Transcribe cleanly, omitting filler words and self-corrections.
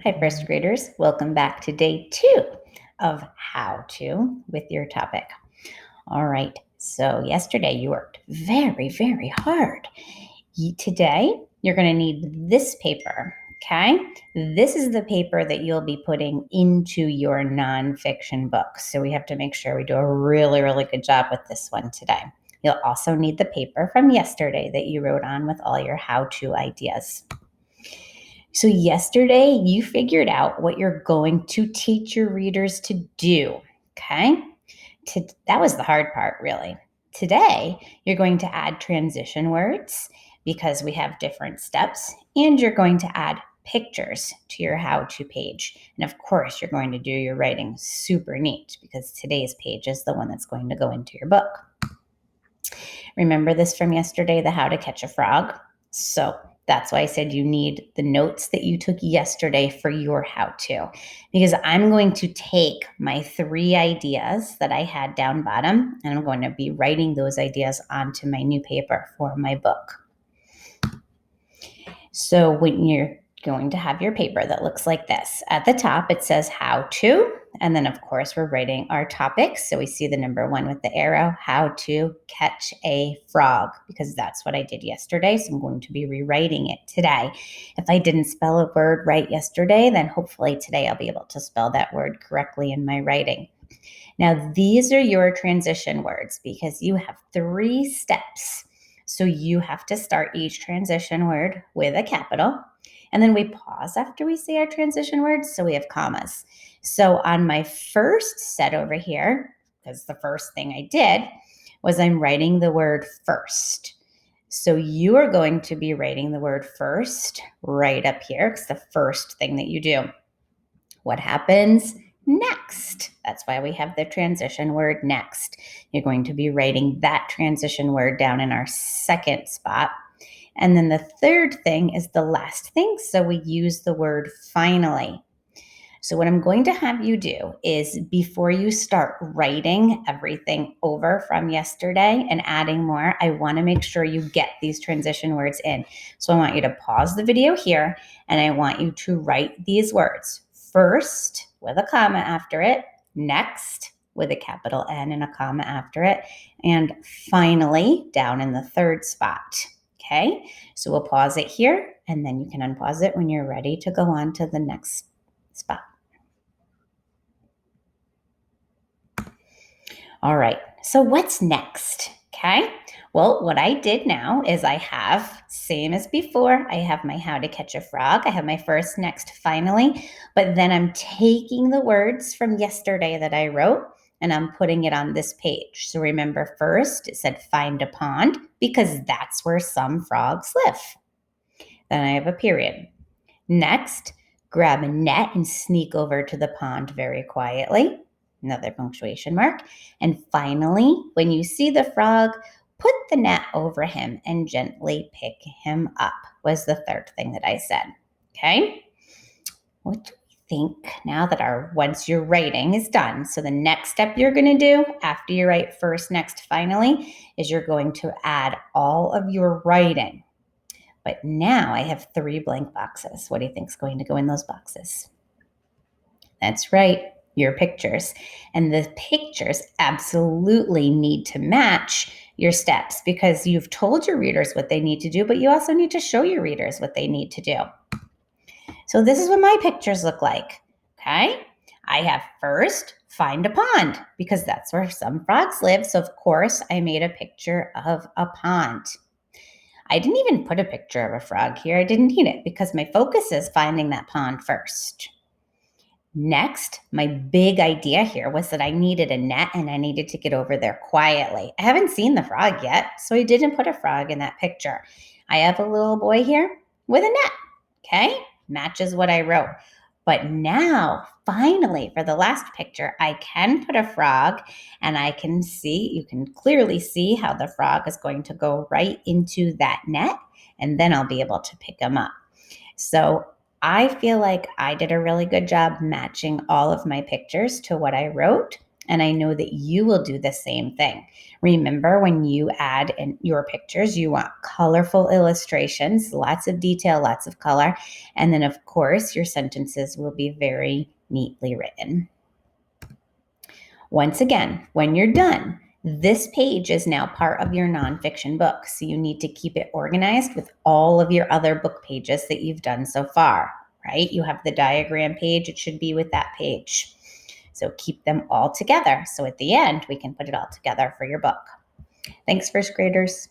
Hi, first graders. Welcome back to day 2 of How To with your topic. All right, so yesterday you worked very, very hard. Today, you're going to need this paper, okay? This is the paper that you'll be putting into your nonfiction book. So we have to make sure we do a really, really good job with this one today. You'll also need the paper from yesterday that you wrote on with all your how-to ideas. So yesterday you figured out what you're going to teach your readers to do, okay? That was the hard part, really. Today, you're going to add transition words because we have different steps, and you're going to add pictures to your how-to page. And of course, you're going to do your writing super neat because today's page is the one that's going to go into your book. Remember this from yesterday, the how to catch a frog? So that's why I said you need the notes that you took yesterday for your how-to, because I'm going to take my 3 ideas that I had down bottom, and I'm going to be writing those ideas onto my new paper for my book. So when you're going to have your paper that looks like this, at the top it says how to, and then of course we're writing our topics. So we see the number 1 with the arrow, how to catch a frog, because that's what I did yesterday. So I'm going to be rewriting it today. If I didn't spell a word right yesterday, then hopefully today I'll be able to spell that word correctly in my writing. Now these are your transition words because you have 3 steps. So you have to start each transition word with a capital, and then we pause after we say our transition words, so we have commas. So on my first set over here, because the first thing I did was I'm writing the word first. So you are going to be writing the word first right up here. It's the first thing that you do. What happens next? That's why we have the transition word next. You're going to be writing that transition word down in our second spot. And then the third thing is the last thing. So we use the word finally. So what I'm going to have you do is, before you start writing everything over from yesterday and adding more, I want to make sure you get these transition words in. So I want you to pause the video here, and I want you to write these words. First, with a comma after it, next, with a capital N and a comma after it, and finally, down in the third spot. Okay, so we'll pause it here, and then you can unpause it when you're ready to go on to the next spot. All right, so what's next? Okay, well, what I did now is I have, same as before, I have my how to catch a frog. I have my first, next, finally, but then I'm taking the words from yesterday that I wrote and I'm putting it on this page. So remember, first it said find a pond because that's where some frogs live. Then I have a period. Next, grab a net and sneak over to the pond very quietly. Another punctuation mark. And finally, when you see the frog, put the net over him and gently pick him up, was the third thing that I said. Okay? What do we think now that once your writing is done? So the next step you're going to do after you write first, next, finally, is you're going to add all of your writing. But now I have 3 blank boxes. What do you think is going to go in those boxes? That's right, your pictures. And the pictures absolutely need to match your steps, because you've told your readers what they need to do, but you also need to show your readers what they need to do. So this is what my pictures look like, okay? I have first, find a pond, because that's where some frogs live. So of course I made a picture of a pond. I didn't even put a picture of a frog here. I didn't need it because my focus is finding that pond first. Next, my big idea here was that I needed a net and I needed to get over there quietly. I haven't seen the frog yet, so I didn't put a frog in that picture. I have a little boy here with a net, okay? Matches what I wrote. But now, finally, for the last picture, I can put a frog, and I can see, you can clearly see how the frog is going to go right into that net, and then I'll be able to pick him up. So I feel like I did a really good job matching all of my pictures to what I wrote. And I know that you will do the same thing. Remember, when you add in your pictures, you want colorful illustrations, lots of detail, lots of color. And then, of course, your sentences will be very neatly written. Once again, when you're done, this page is now part of your nonfiction book. So you need to keep it organized with all of your other book pages that you've done so far, right? You have the diagram page, it should be with that page. So keep them all together. So at the end, we can put it all together for your book. Thanks, first graders.